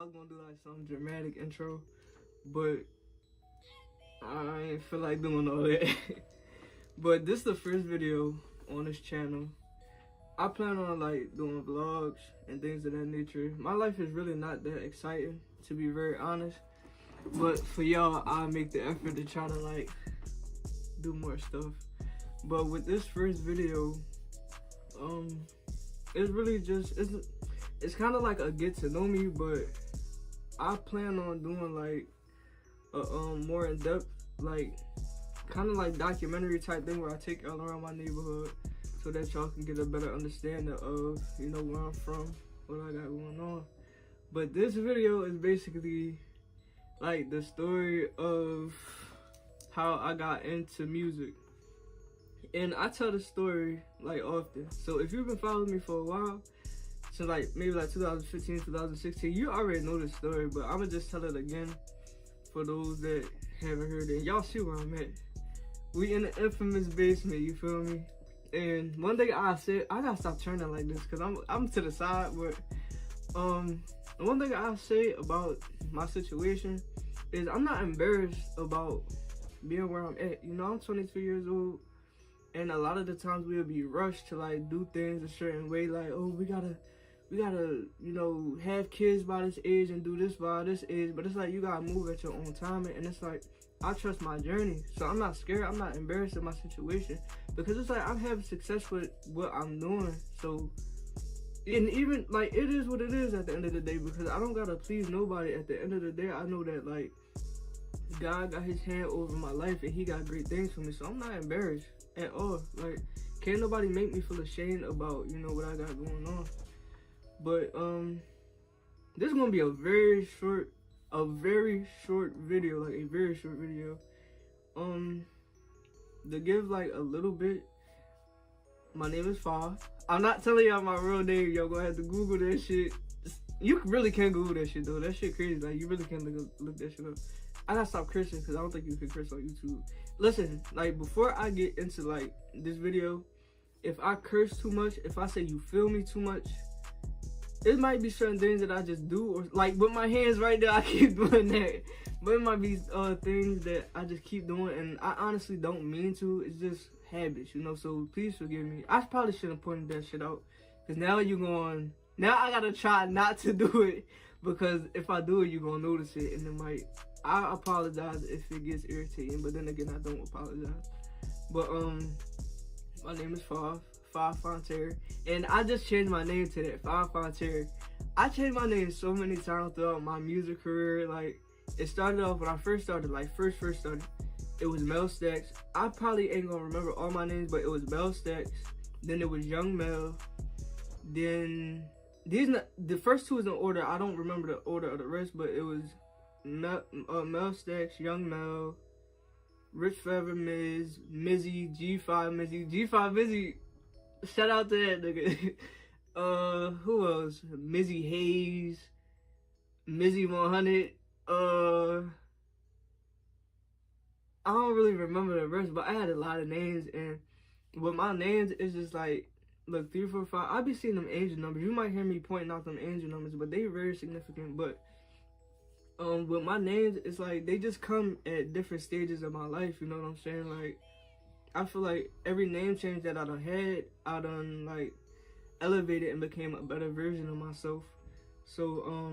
was gonna do like some dramatic intro, but I ain't feel like doing all that. But this is the first video on this channel. I plan on like doing vlogs and things of that nature. My life is really not that exciting, to be very honest. But for y'all, I make the effort to try to like do more stuff. But with this first video, it's really just it's kind of like a get to know me, but I plan on doing like a more in depth, like kind of like documentary type thing where I take y'all around my neighborhood so that y'all can get a better understanding of, you know, where I'm from, what I got going on. But this video is basically like the story of how I got into music. And I tell the story like often. So if you've been following me for a while, since like maybe like 2015, 2016, you already know this story, but I'm gonna just tell it again for those that haven't heard it. Y'all see where I'm at. We in the infamous basement, you feel me? And one thing I said, I gotta stop turning like this because I'm to the side, but one thing I say about my situation is I'm not embarrassed about being where I'm at. You know, I'm 22 years old, and a lot of the times we'll be rushed to like do things a certain way, like, oh, we gotta, you know, have kids by this age and do this by this age. But it's like you gotta move at your own time, and it's like I trust my journey, so I'm not scared. I'm not embarrassed of my situation because it's like I'm having success with what I'm doing. So, and even like it is what it is at the end of the day, because I don't gotta please nobody. At the end of the day, I know that like God got his hand over my life and he got great things for me, so I'm not embarrassed at all. Like, can't nobody make me feel ashamed about, you know, what I got going on. But this is gonna be a very short video, like a very short video. To give like a little bit, my name is Five. I'm not telling y'all my real name. Y'all gonna have to Google that shit. You really can't Google that shit though. That shit crazy. Like, you really can't look that shit up. I gotta stop cursing because I don't think you can curse on YouTube. Listen, like, before I get into like this video, if I curse too much, if I say you feel me too much, it might be certain things that I just do, or like with my hands right there, I keep doing that. But it might be things that I just keep doing, and I honestly don't mean to. It's just habits, you know. So please forgive me. I probably shouldn't point that shit out, because now I gotta try not to do it, because if I do it, you're gonna notice it, and it might. I apologize if it gets irritating, but then again, I don't apologize. But my name is Five Fontaire, and I just changed my name to that, Five Fontaire. I changed my name so many times throughout my music career. Like, it started off when I first started, like first started, it was Mel Stacks. I probably ain't gonna remember all my names, but it was Mel Stacks. Then it was Young Mel. Then the first two is in order. I don't remember the order of the rest, but it was Mel Stacks, Young Mel, Rich Forever Miz, Mizzy, G5 Mizzy. Shout out to that nigga. Who else? Mizzy Hayes, Mizzy 100. I don't really remember the rest, but I had a lot of names, and with my names, it's just like, look, 3, 4, 5. I be seeing them angel numbers. You might hear me pointing out them angel numbers, but they very significant. But with my names, it's like they just come at different stages of my life. You know what I'm saying? Like, I feel like every name change that I done had, I done like elevated and became a better version of myself. So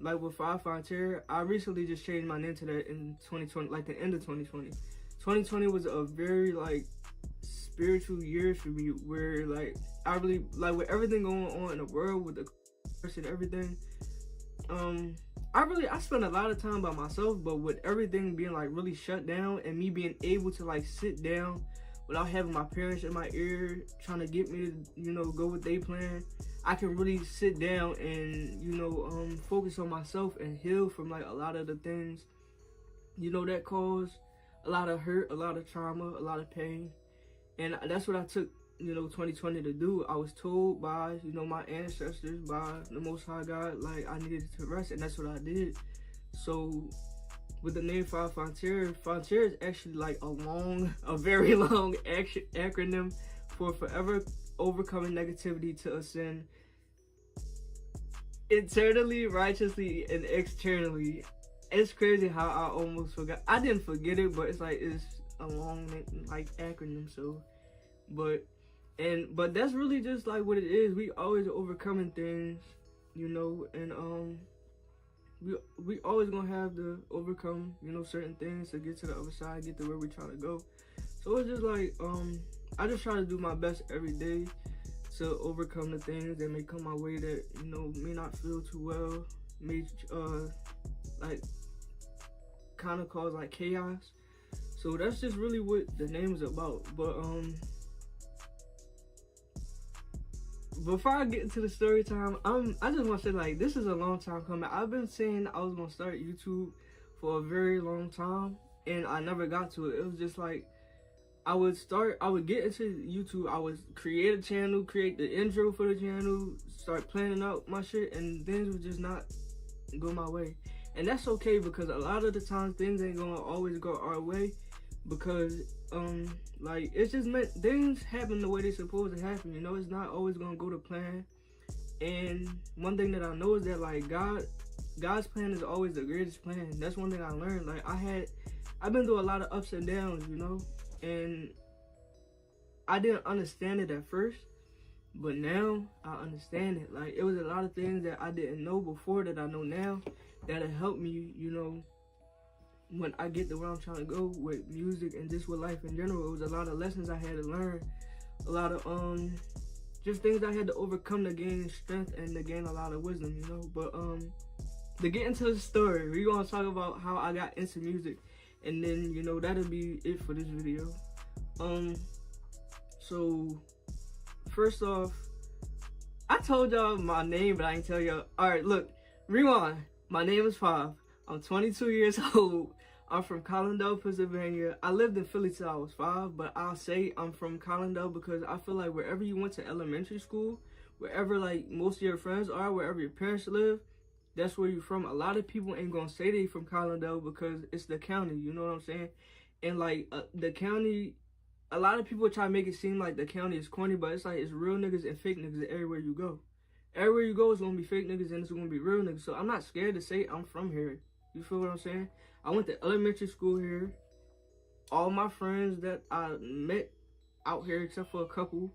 like with Five Fontaire, I recently just changed my name to that in 2020, like the end of 2020. 2020 was a very like spiritual year for me, where like I really, like, with everything going on in the world, with the and everything, I spent a lot of time by myself, but with everything being like really shut down and me being able to like sit down without having my parents in my ear trying to get me to, you know, go with their plan, I can really sit down and, you know, focus on myself and heal from like a lot of the things, you know, that cause a lot of hurt, a lot of trauma, a lot of pain. And that's what I took, you know, 2020 to do. I was told by, you know, my ancestors, by the Most High God, like I needed to rest, and that's what I did. So with the name Five Fontaire, Fontaire is actually like a very long acronym for forever overcoming negativity to ascend. internally, righteously, and externally. It's crazy how I almost forgot. I didn't forget it, but it's like it's a long like acronym. So, but that's really just like what it is. We always overcoming things, you know, and we always gonna have to overcome, you know, certain things to get to the other side, get to where we're trying to go. So it's just like I just try to do my best every day to overcome the things that may come my way that, you know, may not feel too well, may like kind of cause like chaos. So that's just really what the name is about. But before I get into the story time, I just want to say, like, this is a long time coming. I've been saying I was gonna start YouTube for a very long time, and I never got to it. It was just like I would get into YouTube, I would create a channel, create the intro for the channel, start planning out my shit, and things would just not go my way. And that's okay, because a lot of the times things ain't gonna always go our way, because like, it's just meant things happen the way they're supposed to happen, you know. It's not always gonna go to plan. And one thing that I know is that, like, God's plan is always the greatest plan. That's one thing I learned. Like, I've been through a lot of ups and downs, you know, and I didn't understand it at first, but now I understand it. Like, it was a lot of things that I didn't know before that I know now that'll help me, you know, when I get to where I'm trying to go with music and just with life in general. It was a lot of lessons I had to learn, a lot of just things I had to overcome to gain strength and to gain a lot of wisdom, you know. But to get into the story, we're gonna talk about how I got into music, and then, you know, that'll be it for this video. So first off, I told y'all my name, but I ain't tell y'all. All right, look, rewind. My name is Five. I'm 22 years old. I'm from Collindale, Pennsylvania. I lived in Philly till I was 5, but I'll say I'm from Collindale because I feel like wherever you went to elementary school, wherever like most of your friends are, wherever your parents live, that's where you're from. A lot of people ain't gonna say they from Collindale because it's the county, you know what I'm saying? And like the county, a lot of people try to make it seem like the county is corny, but it's like it's real niggas and fake niggas everywhere you go. Everywhere you go, it's gonna be fake niggas and it's gonna be real niggas. So I'm not scared to say I'm from here. You feel what I'm saying? I went to elementary school here. All my friends that I met out here, except for a couple.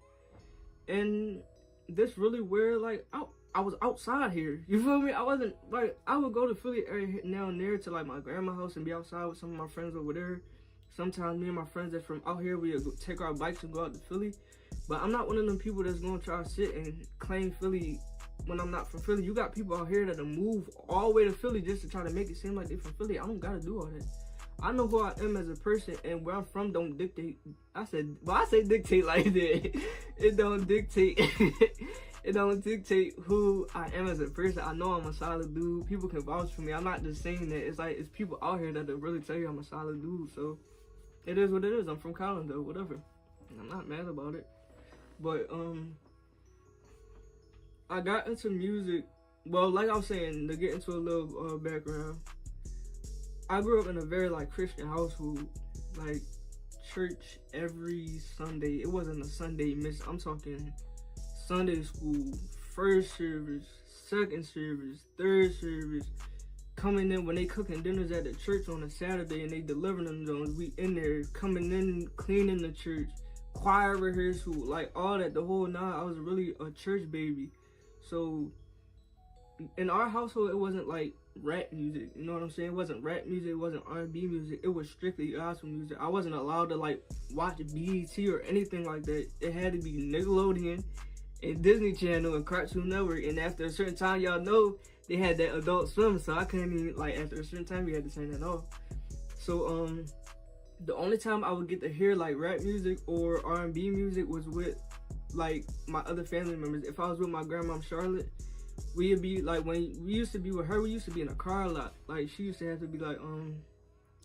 And this really where, like, I was outside here. You feel me? I wasn't, like, I would go to Philly area now and there to, like, my grandma's house and be outside with some of my friends over there. Sometimes me and my friends that from out here, we would take our bikes and go out to Philly. But I'm not one of them people that's gonna try to sit and claim Philly when I'm not from Philly. You got people out here that'll move all the way to Philly just to try to make it seem like they're from Philly. I don't gotta do all that. I know who I am as a person, and where I'm from don't dictate. I say dictate like that. It don't dictate. It don't dictate who I am as a person. I know I'm a solid dude. People can vouch for me. I'm not just saying that. It's like, it's people out here that'll really tell you I'm a solid dude. So it is what it is. I'm from Collindale, whatever. And I'm not mad about it. But I got into music, well, like I was saying, to get into a little background, I grew up in a very, like, Christian household, like, church every Sunday. It wasn't a Sunday miss. I'm talking Sunday school, first service, second service, third service, coming in when they cooking dinners at the church on a Saturday and they delivering them zones. We in there, coming in, cleaning the church, choir rehearsal, like, all that, the whole nine. I was really a church baby. So in our household, it wasn't like rap music, you know what I'm saying? It wasn't rap music, it wasn't R&B music, it was strictly gospel music. I wasn't allowed to, like, watch BET or anything like that. It had to be Nickelodeon and Disney Channel and Cartoon Network, and after a certain time, y'all know they had that Adult Swim, so I couldn't even, like, after a certain time, you had to turn that off. So the only time I would get to hear, like, rap music or R&B music was with, like, my other family members. If I was with my grandma Charlotte, we'd be, like, when we used to be with her, we used to be in a car a lot. Like, she used to have to be, like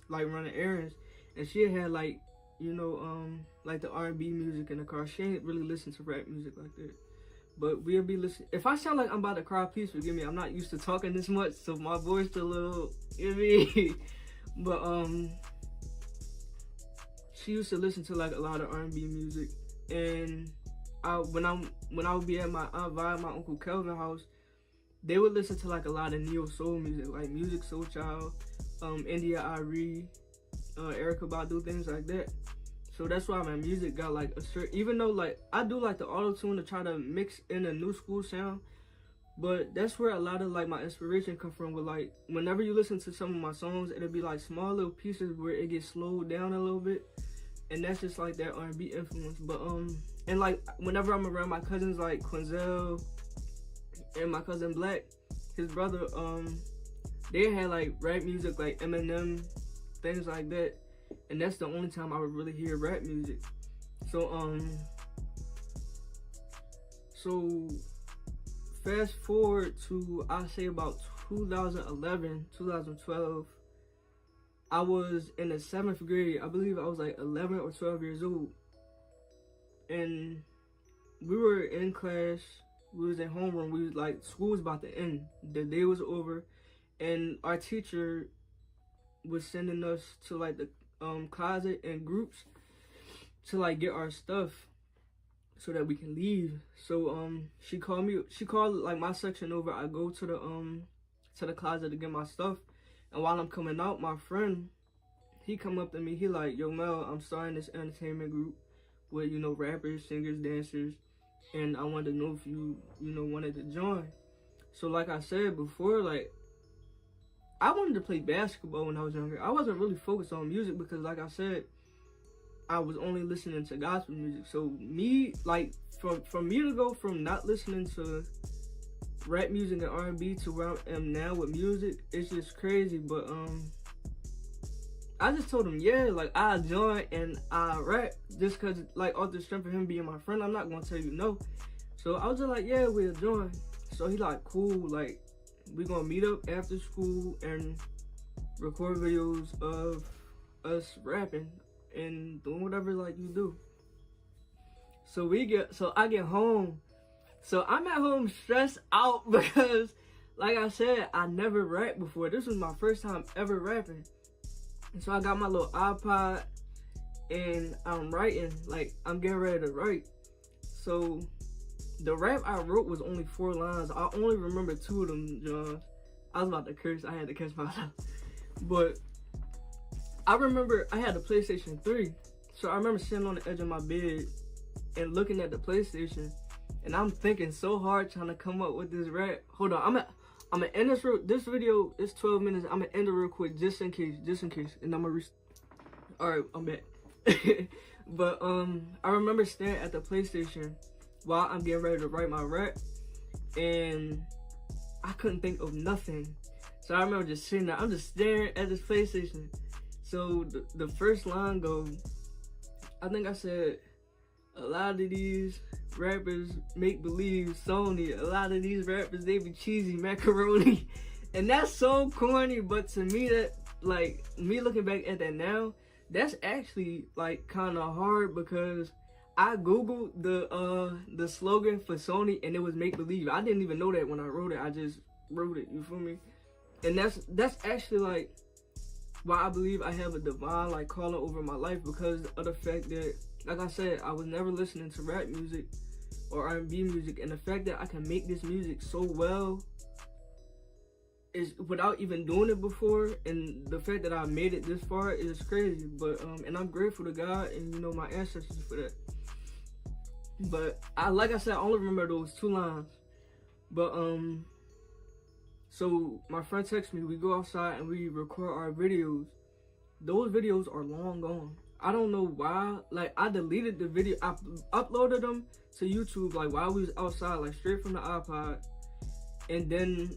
running errands, and she had, like, you know, like, the R&B music in the car. She ain't really listen to rap music like that. But we'll be listening. If I sound like I'm about to cry, please forgive me. I'm not used to talking this much, so my voice is a little, you know what I mean? But she used to listen to, like, a lot of R&B music, and when I would be at my Aunt Vi, my Uncle Kelvin's house, they would listen to like a lot of neo soul music, like Music Soul Child, India Ari, Erica Badu, things like that. So that's why my music got like a certain, even though like I do like the auto tune to try to mix in a new school sound, but that's where a lot of like my inspiration come from. With like whenever you listen to some of my songs, it'll be like small little pieces where it gets slowed down a little bit, and that's just like that R&B influence. But and like whenever I'm around my cousins like Quinzel and my cousin Black, his brother, they had like rap music like Eminem, things like that, and that's the only time I would really hear rap music. So so fast forward to, I say about 2011, 2012, I was in the 7th grade. I believe I was like 11 or 12 years old, and we were in class. We was in homeroom. We was like, school was about to end. The day was over, and our teacher was sending us to like the closet in groups to like get our stuff so that we can leave. So she called like my section over. I go to the closet to get my stuff, and while I'm coming out, my friend, he come up to me. He like, yo Mel, I'm starting this entertainment group with, you know, rappers, singers, dancers, and I wanted to know if you wanted to join. So like I said before, like I wanted to play basketball when I was younger. I wasn't really focused on music because, like I said, I was only listening to gospel music. So me, like, for me to go from not listening to rap music and R&B to where I am now with music, it's just crazy. But I just told him, yeah, like, I join and I rap just because, like, off the strength of him being my friend, I'm not going to tell you no. So I was just like, yeah, we'll join. So he like, cool, like, we're going to meet up after school and record videos of us rapping and doing whatever, like, you do. So I get home. So I'm at home stressed out because, like I said, I never rapped before. This was my first time ever rapping. And so I got my little iPod and I'm writing, like I'm getting ready to write. So the rap I wrote was only 4 lines. I only remember 2 of them, John. I was about to curse. I had to catch myself. But I remember I had a PlayStation 3. So I remember sitting on the edge of my bed and looking at the PlayStation. And I'm thinking so hard trying to come up with this rap. Hold on, I'm gonna end this video is 12 minutes. I'm gonna end it real quick just in case. And I'm gonna alright, I'm back. But I remember staring at the PlayStation while I'm getting ready to write my rap, and I couldn't think of nothing. So I remember just sitting there, I'm just staring at this PlayStation. So the first line goes, I think I said, a lot of these rappers make believe Sony. A lot of these rappers, they be cheesy macaroni. And that's so corny, but to me, that, like, me looking back at that now, that's actually like kind of hard because I googled the slogan for Sony and it was make believe. I didn't even know that when I wrote it. I just wrote it, you feel me? And that's actually like why I believe I have a divine like calling over my life, because of the fact that, like I said, I was never listening to rap music or R&B music, and the fact that I can make this music so well is without even doing it before, and the fact that I made it this far is crazy. But and I'm grateful to God and, you know, my ancestors for that. But like I said, I only remember those 2 lines. But so my friend texts me, we go outside and we record our videos. Those videos are long gone. I don't know why. Like, I deleted the video. I uploaded them to YouTube, like, while we was outside, like, straight from the iPod. And then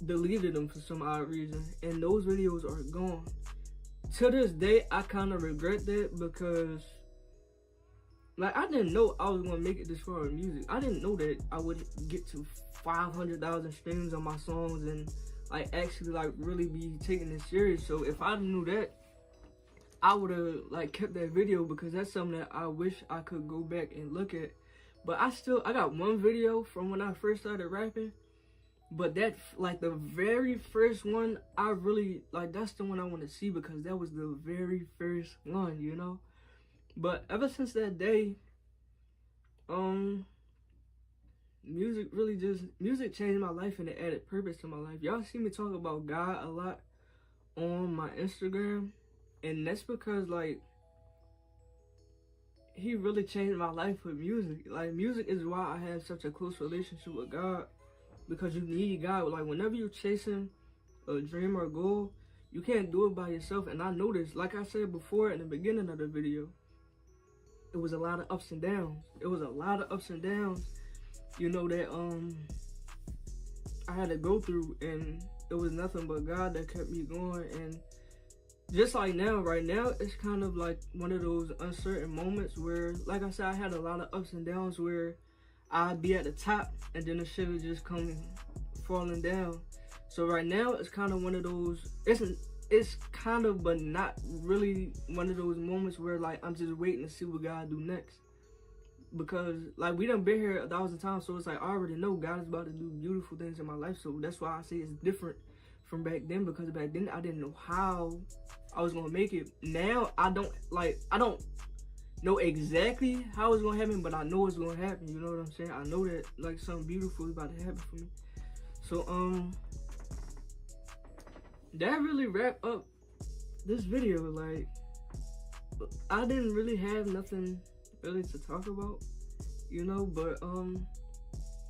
deleted them for some odd reason. And those videos are gone. To this day, I kind of regret that because, like, I didn't know I was going to make it this far with music. I didn't know that I would get to 500,000 streams on my songs and, like, actually, like, really be taking it serious. So if I knew that, I would have, like, kept that video, because that's something that I wish I could go back and look at. But I got one video from when I first started rapping, but that, like, the very first one, I really, like, that's the one I want to see, because that was the very first one, you know? But ever since that day, music really just, music changed my life and it added purpose to my life. Y'all see me talk about God a lot on my Instagram, and that's because like he really changed my life with music. Like music is why I have such a close relationship with God, because you need God. Like whenever you're chasing a dream or a goal, you can't do it by yourself. And I noticed, like I said before in the beginning of the video, it was a lot of ups and downs. It was a lot of ups and downs, you know, that I had to go through, and it was nothing but God that kept me going. And just like now, right now, it's kind of like one of those uncertain moments where, like I said, I had a lot of ups and downs where I'd be at the top and then the shit would just come falling down. So right now, it's kind of one of those, it's kind of, but not really one of those moments where like I'm just waiting to see what God do next. Because like we done been here 1,000 times, so it's like I already know God is about to do beautiful things in my life. So that's why I say it's different from back then, because back then I didn't know how I was gonna make it. Now I don't know exactly how it's gonna happen, but I know it's gonna happen. You know what I'm saying? I know that like something beautiful is about to happen for me. So that really wrapped up this video. Like I didn't really have nothing really to talk about, you know, but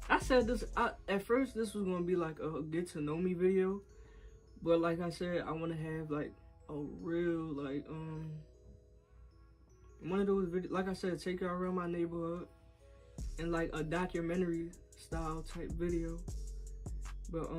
I said this, at first this was gonna be like a get to know me video, but like I said, I want to have like a real like one of those videos, like I said, take y'all around my neighborhood and like a documentary style type video. But